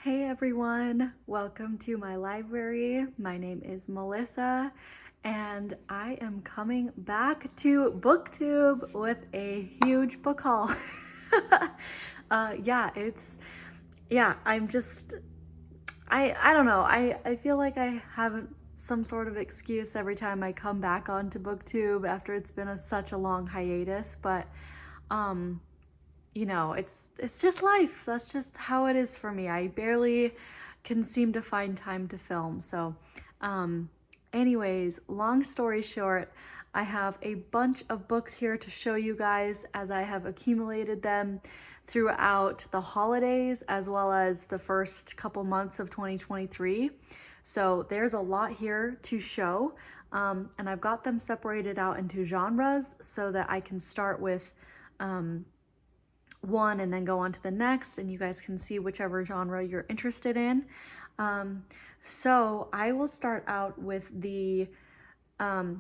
Hey everyone, welcome to my library. My name is Melissa and I am coming back to booktube with a huge book haul. Yeah, I'm just, I don't know. I feel like I have some sort of excuse every time I come back onto booktube after it's been such a long hiatus, but um it's just life. That's just how it is for me. I barely can seem to find time to film. So, um, anyways, long story short, I have a bunch of books here to show you guys as I have accumulated them throughout the holidays as well as the first couple months of 2023. So there's a lot here to show. And I've got them separated out into genres so that I can start with one and then go on to the next, and you guys can see whichever genre you're interested in. So I will start out with the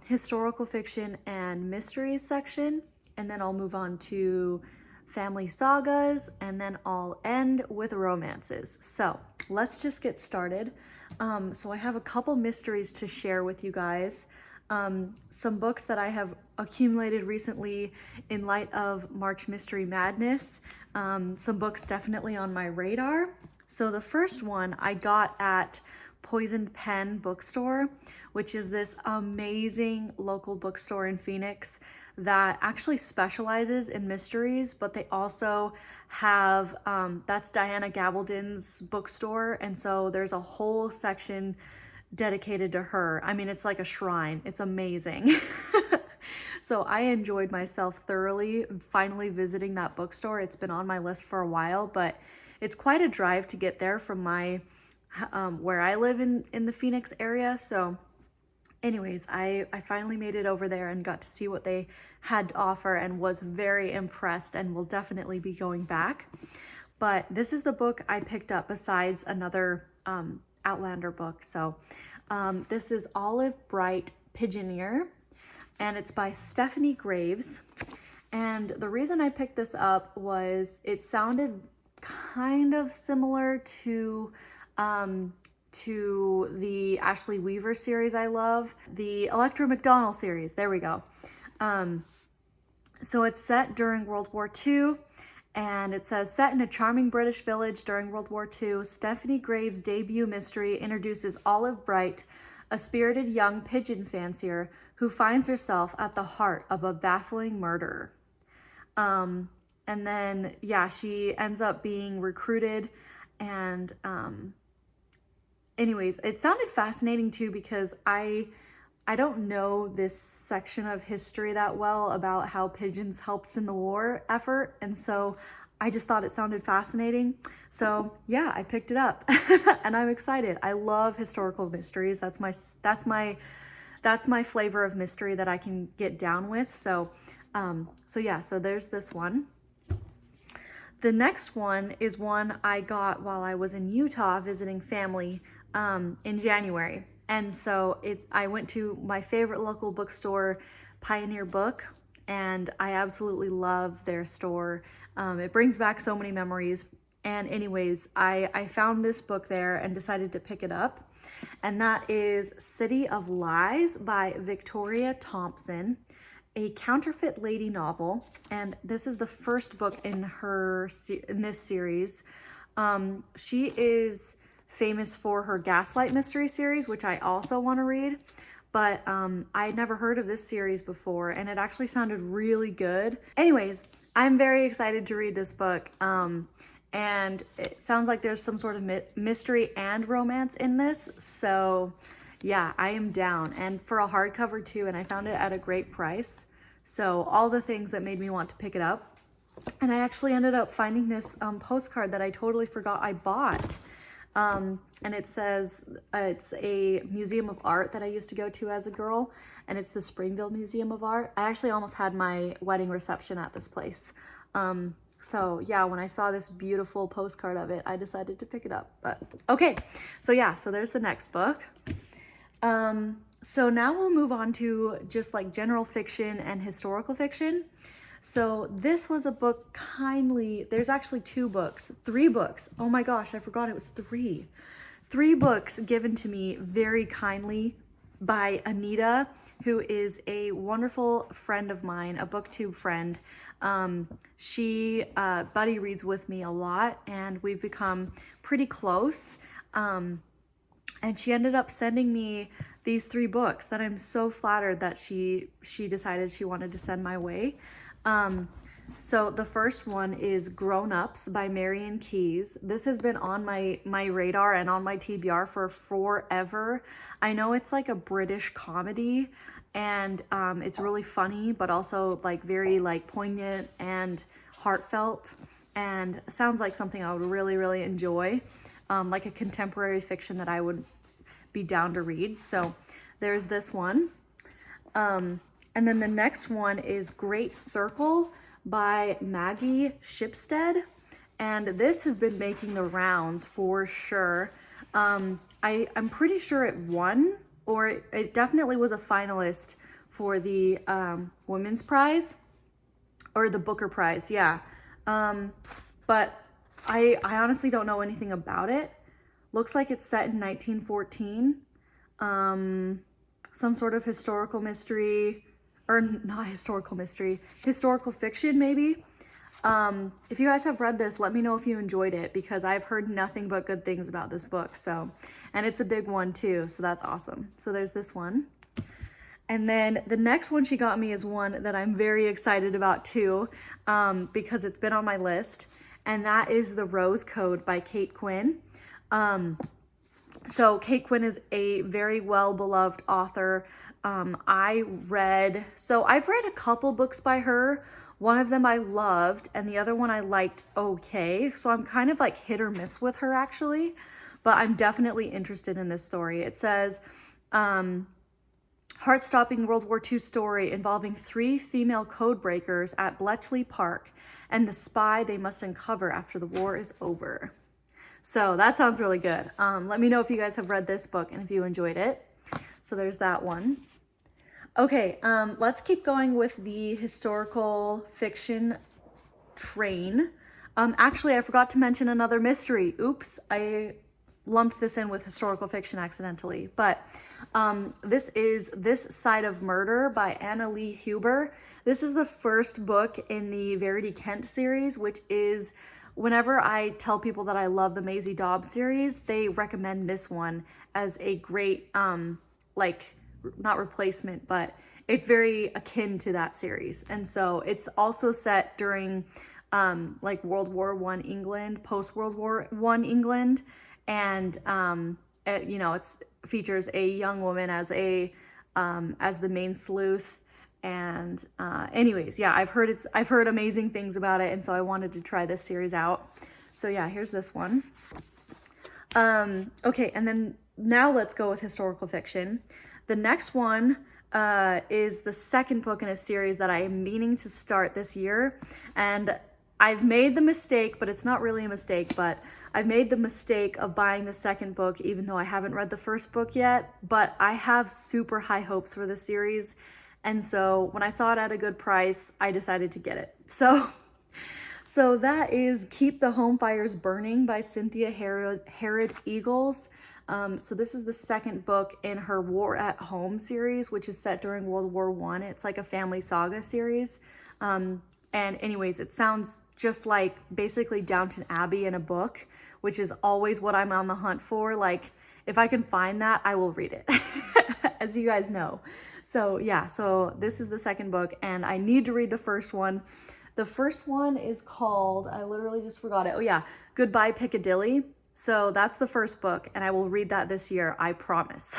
historical fiction and mysteries section, and then I'll move on to family sagas, and then I'll end with romances. So let's just get started. So I have a couple mysteries to share with you guys. Some books that I have accumulated recently in light of March Mystery Madness. Some books definitely on my radar. So the first one I got at Poisoned Pen Bookstore, which is this amazing local bookstore in Phoenix that actually specializes in mysteries, but they also have, that's Diana Gabaldon's bookstore, and so there's a whole section dedicated to her. I mean, it's like a shrine. It's amazing. So I enjoyed myself thoroughly finally visiting that bookstore. It's been on my list for a while, but it's quite a drive to get there from my where I live in the Phoenix area. So anyways, I finally made it over there and got to see what they had to offer and was very impressed and will definitely be going back. But this is the book I picked up besides another Outlander book. So this is Olive Bright Pigeoneer, and it's by Stephanie Graves. And the reason I picked this up was it sounded kind of similar to the Ashley Weaver series I love, the Electra McDonald series. There we go. So it's set during World War II. And it says, set in a charming British village during World War II, Stephanie Graves' debut mystery introduces Olive Bright, a spirited young pigeon fancier who finds herself at the heart of a baffling murder. And then, yeah, she ends up being recruited. And anyways, it sounded fascinating too because I don't know this section of history that well about how pigeons helped in the war effort, and so I just thought it sounded fascinating. So yeah, I picked it up and I'm excited. I love historical mysteries. That's my flavor of mystery that I can get down with. So so there's this one. The next one is one I got while I was in Utah visiting family in January. And so I went to my favorite local bookstore, Pioneer Book, and I absolutely love their store. It brings back so many memories. And anyways, I found this book there and decided to pick it up. And that is City of Lies by Victoria Thompson, a counterfeit lady novel. And this is the first book in this series. She is famous for her Gaslight mystery series, which I also want to read, but I had never heard of this series before, and it actually sounded really good. Anyways, I'm very excited to read this book, and it sounds like there's some sort of mystery and romance in this, so yeah, I am down. And for a hardcover too, and I found it at a great price, so all the things that made me want to pick it up. And I actually ended up finding this postcard that I totally forgot I bought. And it says it's a museum of art that I used to go to as a girl, and it's the Springville Museum of Art. I actually almost had my wedding reception at this place. So yeah, when I saw this beautiful postcard of it, I decided to pick it up. But okay, so yeah, so there's the next book. So now we'll move on to just like general fiction and historical fiction. So this was a book kindly, there's actually three books. Oh my gosh, I forgot it was three. Three books given to me very kindly by Anita, who is a wonderful friend of mine, a booktube friend. She buddy reads with me a lot, and we've become pretty close. And she ended up sending me these three books that I'm so flattered that she decided she wanted to send my way. So the first one is Grown Ups by Marian Keyes. This has been on my radar and on my TBR for forever. I know it's like a British comedy, and it's really funny, but also like very like poignant and heartfelt, and sounds like something I would really, really enjoy. Like a contemporary fiction that I would be down to read. So there's this one. And then the next one is Great Circle by Maggie Shipstead. And this has been making the rounds for sure. I'm pretty sure it won, or it definitely was a finalist for the Women's Prize, or the Booker Prize, yeah. But I honestly don't know anything about it. Looks like it's set in 1914. Some sort of historical mystery, or not historical mystery, historical fiction maybe. If you guys have read this, let me know if you enjoyed it, because I've heard nothing but good things about this book. So, and it's a big one too, so that's awesome. So there's this one. And then the next one she got me is one that I'm very excited about too, because it's been on my list, and that is The Rose Code by Kate Quinn. So Kate Quinn is a very well-beloved author. I've read a couple books by her. One of them I loved, and the other one I liked okay. So I'm kind of like hit or miss with her actually, but I'm definitely interested in this story. It says, heart-stopping World War II story involving 3 female code breakers at Bletchley Park and the spy they must uncover after the war is over. So that sounds really good. Let me know if you guys have read this book and if you enjoyed it. So there's that one. Okay, let's keep going with the historical fiction train. Actually, I forgot to mention another mystery. Oops, I lumped this in with historical fiction accidentally. But this is This Side of Murder by Anna Lee Huber. This is the first book in the Verity Kent series, which is, whenever I tell people that I love the Maisie Dobbs series, they recommend this one as a great, like, not replacement, but it's very akin to that series. And so it's also set during like World War I England, post-World War I England. And, you know, it features a young woman as the main sleuth. And anyways, yeah, I've heard amazing things about it, and so I wanted to try this series out. So yeah, here's this one. Okay, and then now let's go with historical fiction. The next one is the second book in a series that I am meaning to start this year, and I've made the mistake, but it's not really a mistake, but I've made the mistake of buying the second book even though I haven't read the first book yet, but I have super high hopes for this series. And so when I saw it at a good price, I decided to get it. So that is Keep the Home Fires Burning by Cynthia Herod Eagles. So this is the second book in her War at Home series, which is set during World War I. It's like a family saga series. And anyways, it sounds just like basically Downton Abbey in a book, which is always what I'm on the hunt for. Like, if I can find that, I will read it, as you guys know. So yeah, so this is the second book, and I need to read the first one. The first one is called, I literally just forgot it. Oh yeah, Goodbye Piccadilly. So that's the first book, and I will read that this year, I promise.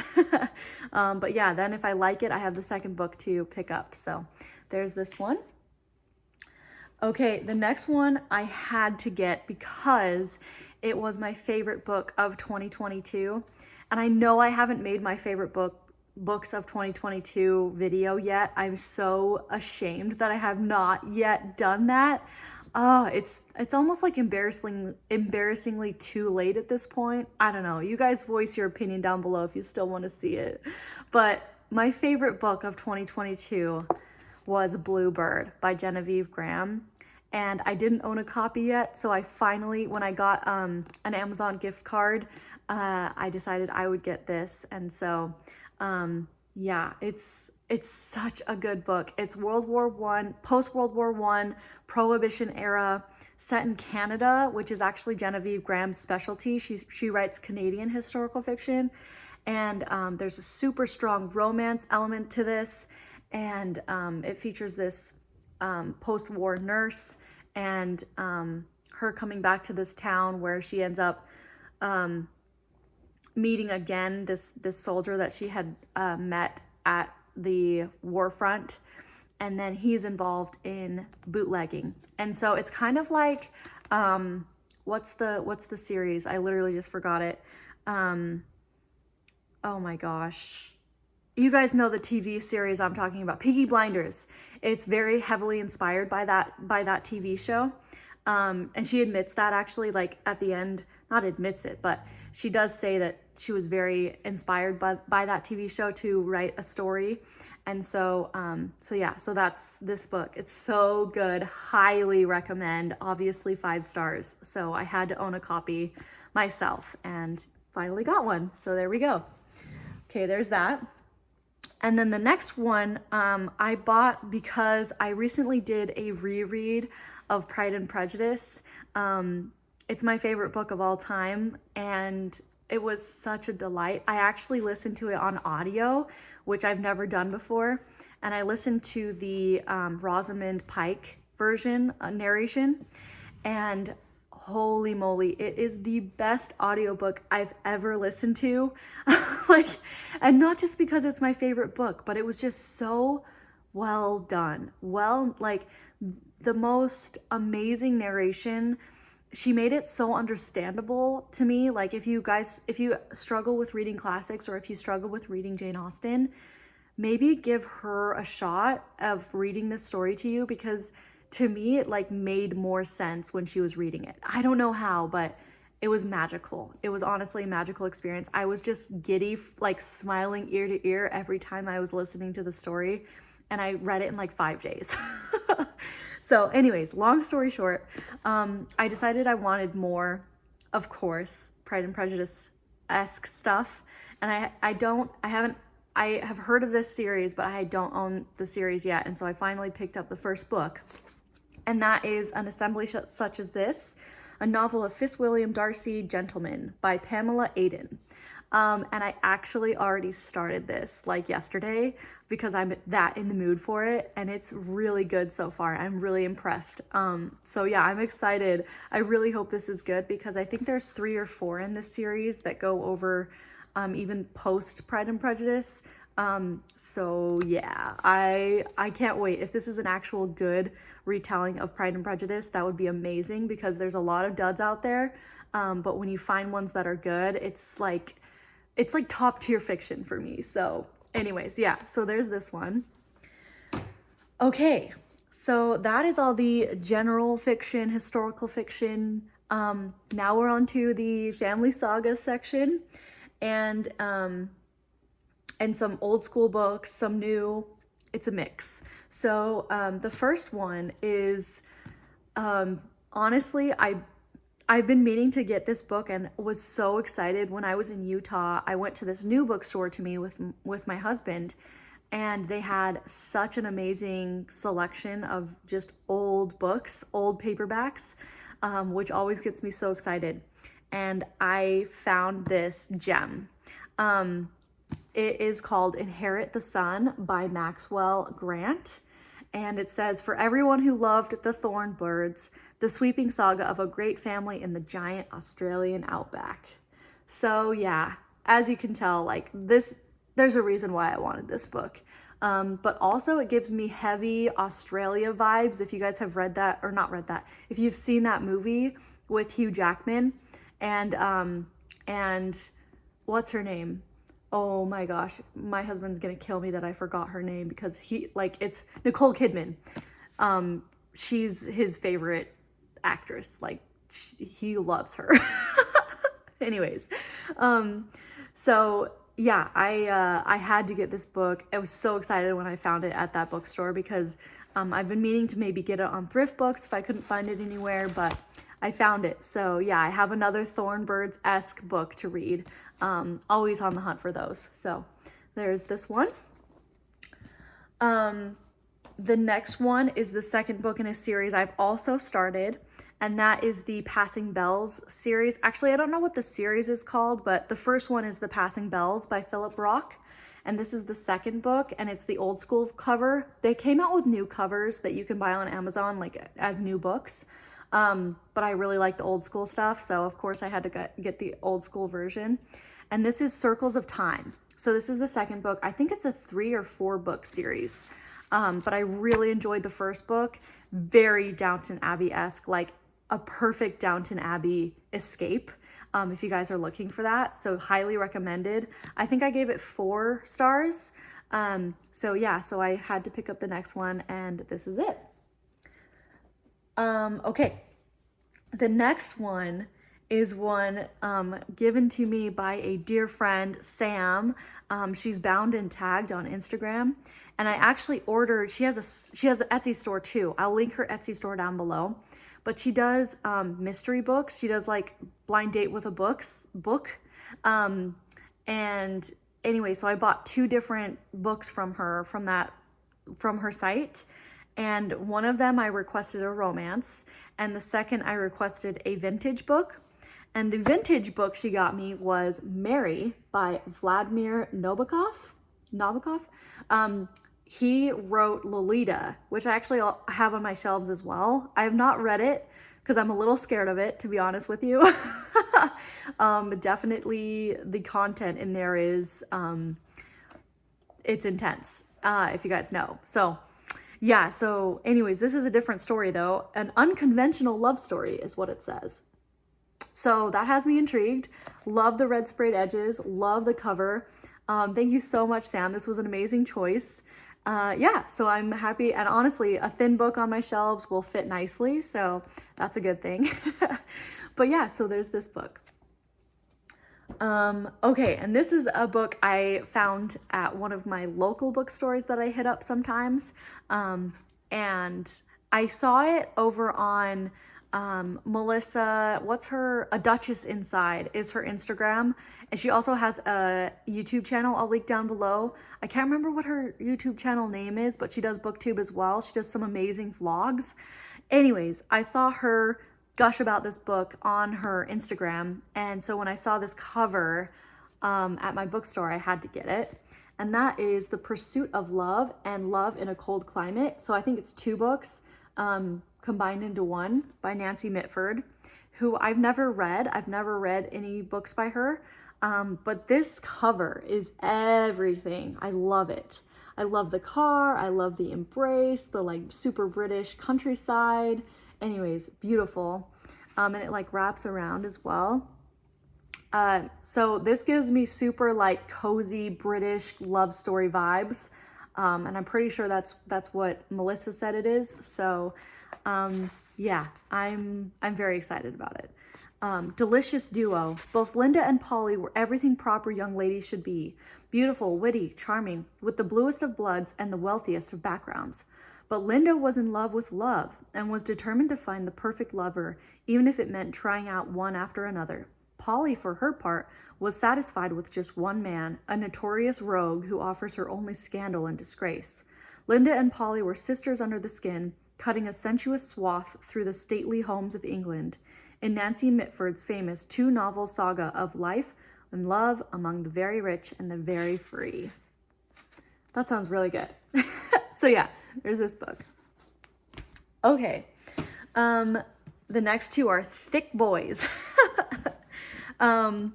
But yeah, then if I like it, I have the second book to pick up. So there's this one. Okay, the next one I had to get because it was my favorite book of 2022. And I know I haven't made my favorite books of 2022 video yet. I'm so ashamed that I have not yet done that. It's almost like embarrassingly too late at this point. I don't know. You guys voice your opinion down below if you still want to see it. But my favorite book of 2022 was Bluebird by Genevieve Graham. And I didn't own a copy yet, so I finally, when I got an Amazon gift card, I decided I would get this. And so yeah, it's such a good book. It's World War One, post World War One, Prohibition era, set in Canada, which is actually Genevieve Graham's specialty. She writes Canadian historical fiction, and there's a super strong romance element to this, and it features this post-war nurse and her coming back to this town where she ends up meeting again this soldier that she had met at the war front, and then he's involved in bootlegging. And so it's kind of like what's the series? I literally just forgot it. Oh my gosh. You guys know the TV series I'm talking about, Peaky Blinders. It's very heavily inspired by that TV show. And she admits that, actually, like at the end, not admits it, but she does say that she was very inspired by that TV show to write a story. And so so that's this book. It's so good. Highly recommend. Obviously 5 stars. So I had to own a copy myself and finally got one. So there we go. Okay, there's that. And then the next one I bought because I recently did a reread of Pride and Prejudice. It's my favorite book of all time, and it was such a delight. I actually listened to it on audio, which I've never done before, and I listened to the Rosamund Pike version narration, and holy moly, it is the best audiobook I've ever listened to. And not just because it's my favorite book, but it was just so well done. The most amazing narration. She made it so understandable to me. Like, if you struggle with reading classics, or if you struggle with reading Jane Austen, maybe give her a shot of reading this story to you, because to me, it made more sense when she was reading it. I don't know how, but it was magical. It was honestly a magical experience. I was just giddy, smiling ear to ear every time I was listening to the story, and I read it in 5 days. So anyways, long story short, I decided I wanted more, of course, Pride and Prejudice-esque stuff, and I have heard of this series, but I don't own the series yet, and so I finally picked up the first book. And that is An Assembly Such as This, a novel of Fitzwilliam Darcy, Gentleman, by Pamela Aden. And I actually already started this yesterday because I'm that in the mood for it, and it's really good so far. I'm really impressed. So yeah, I'm excited. I really hope this is good, because I think there's 3 or 4 in this series that go over even post Pride and Prejudice. So yeah, I can't wait. If this is an actual good retelling of Pride and Prejudice, that would be amazing, because there's a lot of duds out there. But when you find ones that are good, it's like top tier fiction for me. So anyways, yeah, so there's this one. Okay, so that is all the general fiction, historical fiction. Now we're on to the family saga section, and some old school books, some new. It's a mix. So the first one is, honestly, I've been meaning to get this book and was so excited. When I was in Utah, I went to this new bookstore to me with my husband, and they had such an amazing selection of just old books, old paperbacks, which always gets me so excited. And I found this gem. It is called Inherit the Sun by Maxwell Grant. And it says, for everyone who loved the thorn birds, the sweeping saga of a great family in the giant Australian outback. So yeah, as you can tell, there's a reason why I wanted this book. But also it gives me heavy Australia vibes. If you guys have read that, or not read that, if you've seen that movie with Hugh Jackman and what's her name? Oh my gosh, my husband's gonna kill me that I forgot her name, because it's Nicole Kidman. She's his favorite actress. He loves her. Anyways, so yeah, I had to get this book. I was so excited when I found it at that bookstore because I've been meaning to maybe get it on Thrift Books if I couldn't find it anywhere, but I found it. So yeah, I have another Thornbirds-esque book to read. Always on the hunt for those. So there's this one. The next one is the second book in a series I've also started, and that is the Passing Bells series. Actually, I don't know what the series is called, but the first one is The Passing Bells by Philip Rock, and this is the second book, and it's the old school cover. They came out with new covers that you can buy on Amazon, like as new books, but I really like the old school stuff, so of course I had to get the old school version. And this is Circles of Time. So this is the second book. I think it's a 3 or 4 book series. But I really enjoyed the first book. Very Downton Abbey-esque, like a perfect Downton Abbey escape, if you guys are looking for that. So highly recommended. I think I gave it 4 stars. So yeah, so I had to pick up the next one, and this is it. Okay, the next one is one given to me by a dear friend, Sam. She's bound and tagged on Instagram, and I actually ordered, she has an Etsy store too. I'll link her Etsy store down below, but she does mystery books. She does like Blind Date with a book. And anyway, so I bought 2 different books from her, from her site. And one of them I requested a romance, and the second I requested a vintage book. And the vintage book she got me was Mary by Vladimir Nabokov. He wrote Lolita, which I actually have on my shelves as well. I have not read it because I'm a little scared of it, to be honest with you. Definitely the content in there is, it's intense, if you guys know. So yeah, so anyways, this is a different story though. An unconventional love story is what it says. So that has me intrigued. Love the red sprayed edges, love the cover. Thank you so much, Sam. This was an amazing choice. Yeah, so I'm happy, and honestly, a thin book on my shelves will fit nicely, so that's a good thing. But yeah, so there's this book. Okay, and this is a book I found at one of my local bookstores that I hit up sometimes, and I saw it over on Melissa, A Duchess Inside is her Instagram, and she also has a YouTube channel I'll link down below. I can't remember what her YouTube channel name is, but she does booktube as well. She does some amazing vlogs. Anyways, I saw her gush about this book on her Instagram, and so when I saw this cover at my bookstore, I had to get it. And that is The Pursuit of Love and Love in a Cold Climate. So I think it's 2 books combined into one by Nancy Mitford, who I've never read. I've never read any books by her, but this cover is everything. I love it. I love the car. I love the embrace, the like super British countryside. Anyways, beautiful. And it like wraps around as well. So this gives me super like cozy British love story vibes. And I'm pretty sure that's what Melissa said it is. So yeah, I'm very excited about it. Delicious duo. Both Linda and Polly were everything proper young ladies should be. Beautiful, witty, charming, with the bluest of bloods and the wealthiest of backgrounds. But Linda was in love with love and was determined to find the perfect lover, even if it meant trying out one after another. Polly, for her part, was satisfied with just one man, a notorious rogue who offers her only scandal and disgrace. Linda and Polly were sisters under the skin, cutting a sensuous swath through the stately homes of England, in Nancy Mitford's famous 2-novel saga of life and love among the very rich and the very free. That sounds really good. So yeah, there's this book. Okay, the next 2 are thick boys. The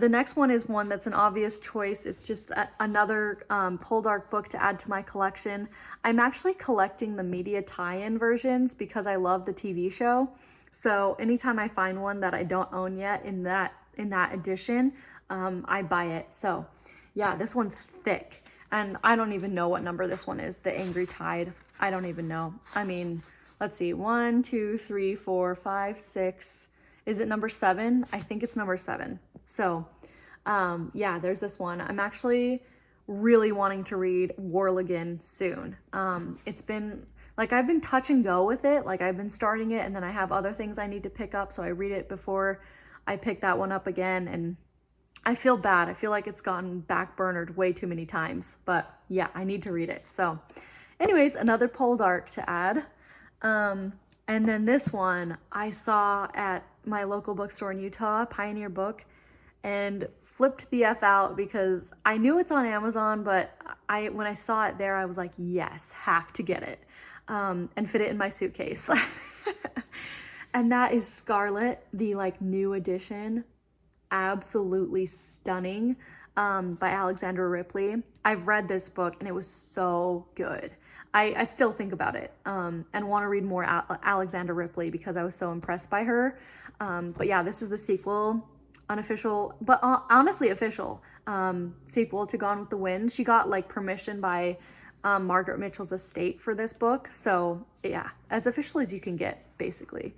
next one is one that's an obvious choice. It's just another Poldark book to add to my collection. I'm actually collecting the media tie-in versions because I love the TV show. So anytime I find one that I don't own yet in that edition, I buy it. So yeah, this one's thick. And I don't even know what number this one is. The Angry Tide. I don't even know. I mean, let's see. 1, 2, 3, 4, 5, 6. Is it number 7? I think it's number 7. So Yeah, there's this one. I'm actually really wanting to read Warligan soon. It's been like I've been touch and go with it. Like I've been starting it and then I have other things I need to pick up, so I read it before I pick that one up again, and I feel bad. I feel like it's gotten backburnered way too many times, but yeah, I need to read it. So anyways, another Poldark to add. And then this one I saw at my local bookstore in Utah, Pioneer Book, and flipped the F out because I knew it's on Amazon, but when I saw it there, I was like, yes, have to get it, and fit it in my suitcase. And that is Scarlet, the like new edition. Absolutely stunning, by Alexandra Ripley. I've read this book and it was so good. I still think about it, and want to read more Alexandra Ripley because I was so impressed by her. But yeah, this is the sequel, unofficial, but honestly official, sequel to Gone with the Wind. She got like permission by Margaret Mitchell's estate for this book. So yeah, as official as you can get, basically.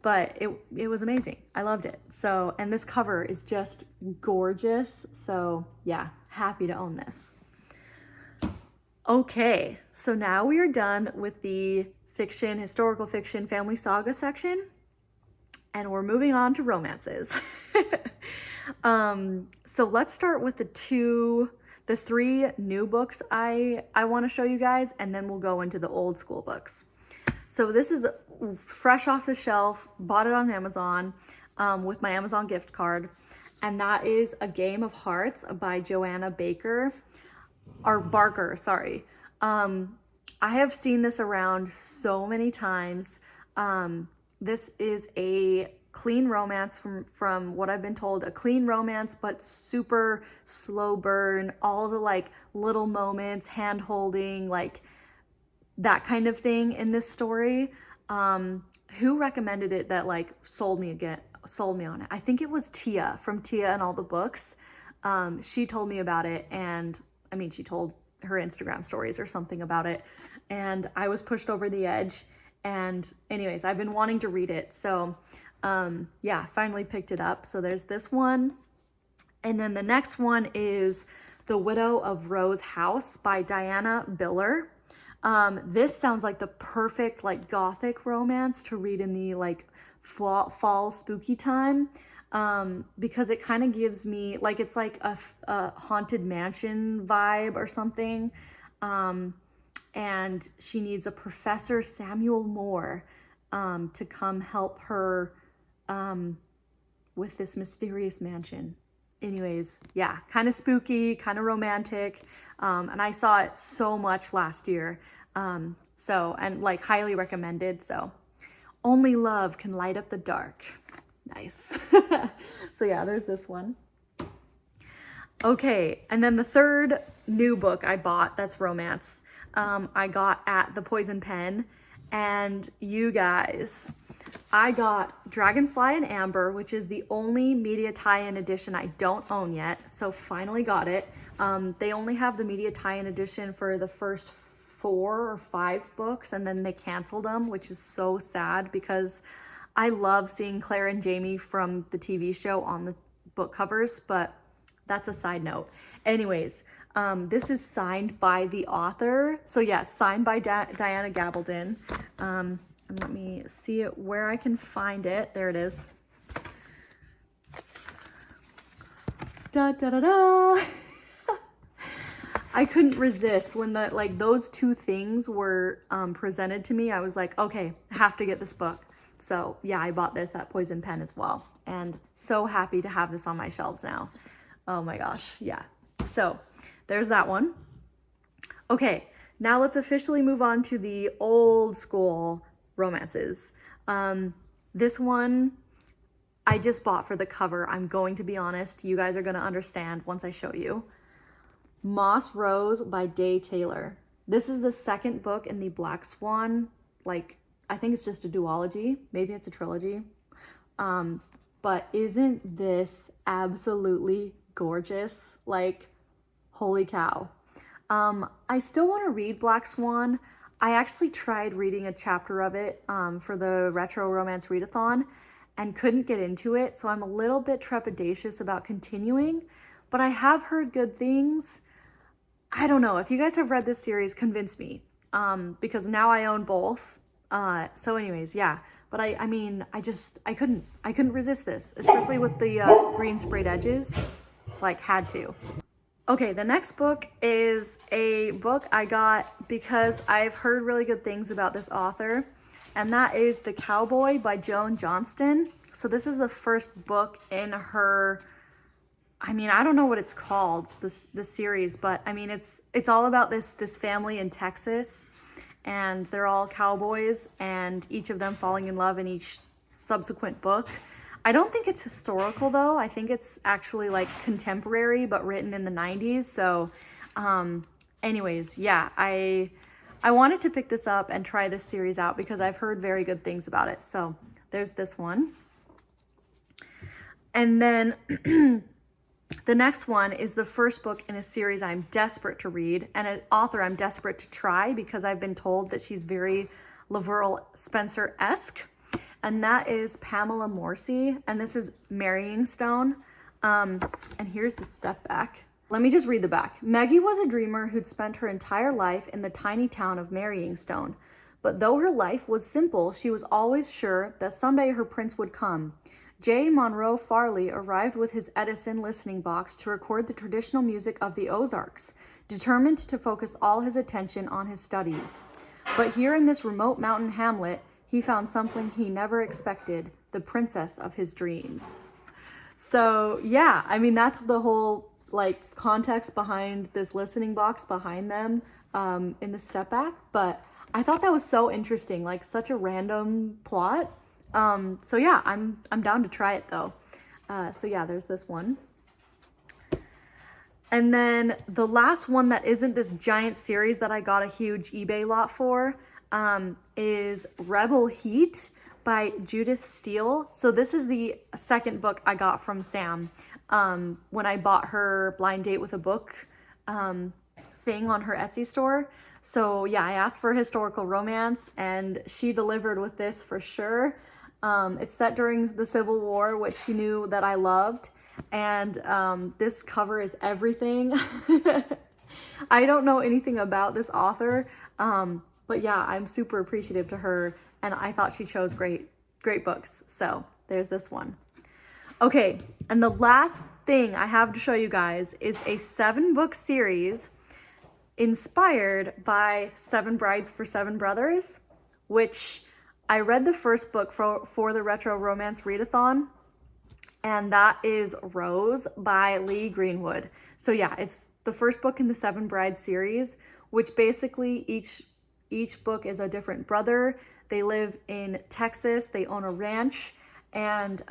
But it was amazing. I loved it. So, and this cover is just gorgeous. So yeah, happy to own this. Okay, so now we are done with the fiction, historical fiction, family saga section, and we're moving on to romances. So let's start with the three new books I want to show you guys, and then we'll go into the old school books. So this is fresh off the shelf, bought it on Amazon, with my Amazon gift card, and that is A Game of Hearts by Joanna Barker, sorry. I have seen this around so many times. This is a clean romance from what I've been told, a clean romance, but super slow burn, all the like little moments, hand holding, like that kind of thing in this story. Who recommended it that like sold me on it? I think it was Tia from Tia and All the Books. She told me about it, and I mean, she told her Instagram stories or something about it, and I was pushed over the edge. And anyways, I've been wanting to read it. So yeah, finally picked it up. So there's this one. And then the next one is The Widow of Rose House by Diana Biller. This sounds like the perfect like gothic romance to read in the like fall spooky time, because it kind of gives me like, it's like a haunted mansion vibe or something. And she needs a Professor Samuel Moore to come help her with this mysterious mansion. Anyways, yeah, kind of spooky, kind of romantic. And I saw it so much last year. So, and like highly recommended. So only love can light up the dark. Nice. So yeah, there's this one. Okay, and then the third new book I bought that's romance, I got at the Poison Pen, and you guys, I got Dragonfly and Amber, which is the only media tie-in edition I don't own yet, so finally got it. They only have the media tie-in edition for the first 4 or 5 books, and then they canceled them, which is so sad because I love seeing Claire and Jamie from the TV show on the book covers, but that's a side note. Anyways, this is signed by the author. So yeah, signed by Diana Gabaldon. And let me see it where I can find it. There it is. Da da da da. I couldn't resist when those two things were presented to me. I was like, okay, I have to get this book. So yeah, I bought this at Poison Pen as well, and so happy to have this on my shelves now. Oh my gosh, yeah. So there's that one. Okay, now let's officially move on to the old school romances. This one I just bought for the cover. I'm going to be honest. You guys are going to understand once I show you. Moss Rose by Day Taylor. This is the second book in the Black Swan, like, I think it's just a duology. Maybe it's a trilogy. But isn't this absolutely gorgeous? Like, holy cow. I still want to read Black Swan. I actually tried reading a chapter of it for the Retro Romance Readathon, and couldn't get into it, so I'm a little bit trepidatious about continuing, but I have heard good things. I don't know. If you guys have read this series, convince me, because now I own both. So anyways, yeah. But I mean, I couldn't resist this, especially with the green sprayed edges. Like, had to. Okay, the next book is a book I got because I've heard really good things about this author, and that is The Cowboy by Joan Johnston. So this is the first book in her, I mean, I don't know what it's called, this series, but I mean, it's all about this family in Texas, and they're all cowboys, and each of them falling in love in each subsequent book. I don't think it's historical though. I think it's actually like contemporary, but written in the 90s. So anyways, yeah, I wanted to pick this up and try this series out because I've heard very good things about it. So there's this one. And then the next one is the first book in a series I'm desperate to read, and an author I'm desperate to try because I've been told that she's very Laverle Spencer-esque. And that is Pamela Morsi, and this is Marrying Stone. And here's the step back. Let me just read the back. Maggie was a dreamer who'd spent her entire life in the tiny town of Marrying Stone. But though her life was simple, she was always sure that someday her prince would come. J. Monroe Farley arrived with his Edison listening box to record the traditional music of the Ozarks, determined to focus all his attention on his studies. But here in this remote mountain hamlet, he found something he never expected, the princess of his dreams. So yeah, I mean, that's the whole like context behind this listening box behind them in the step back. But I thought that was so interesting, like such a random plot. So yeah, I'm down to try it though. So yeah, there's this one. And then the last one that isn't this giant series that I got a huge eBay lot for is Rebel Heat by Judith Steele. So this is the second book I got from Sam when I bought her blind date with a book thing on her Etsy store. So yeah, I asked for historical romance and she delivered with this for sure. It's set during the Civil War, which she knew that I loved. And this cover is everything. I don't know anything about this author, but yeah, I'm super appreciative to her, and I thought she chose great books. So there's this one. Okay, and the last thing I have to show you guys is a 7-book series inspired by 7 Brides for 7 Brothers, which I read the first book for the Retro Romance Readathon, and that is Rose by Lee Greenwood. So yeah, it's the first book in the 7 Brides series, which basically each book is a different brother. They live in Texas, they own a ranch, and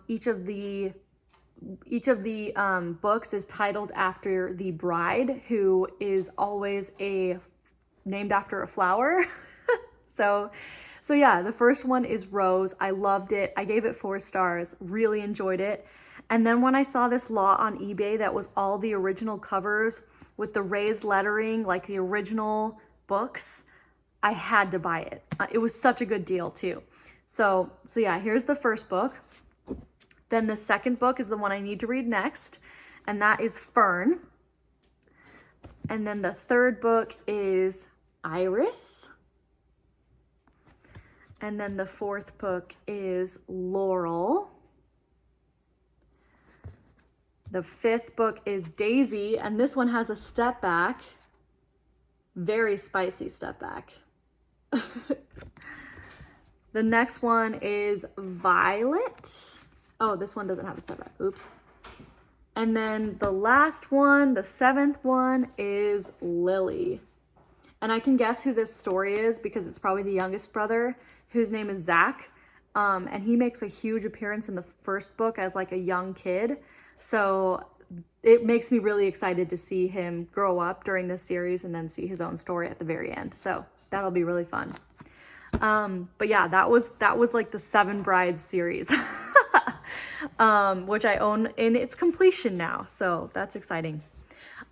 each of the books is titled after the bride, who is always named after a flower. So yeah, the first one is Rose. I loved it. I gave it 4 stars, really enjoyed it. And then when I saw this lot on eBay that was all the original covers with the raised lettering, like the original books, I had to buy it. It was such a good deal too. So yeah, here's the first book. Then the second book is the one I need to read next, and that is Fern. And then the third book is Iris. And then the fourth book is Laurel. The fifth book is Daisy, and this one has a step back. Very spicy step back. The next one is Violet. Oh, this one doesn't have a step back. Oops. And then the last one, the 7th one, is Lily. And I can guess who this story is because it's probably the youngest brother, whose name is Zach. And he makes a huge appearance in the first book as like a young kid. So it makes me really excited to see him grow up during this series and then see his own story at the very end. So that'll be really fun. But yeah, that was like the 7 Brides series, which I own in its completion now. So that's exciting.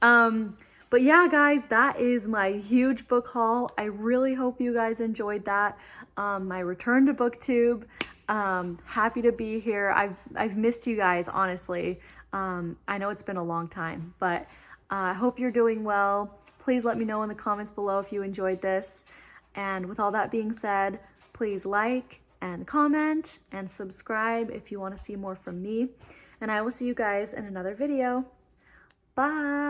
But yeah, guys, that is my huge book haul. I really hope you guys enjoyed that. My return to booktube. Happy to be here. I've missed you guys, honestly. I know it's been a long time, but I hope you're doing well. Please let me know in the comments below if you enjoyed this. And with all that being said, please like and comment and subscribe if you want to see more from me. And I will see you guys in another video. Bye!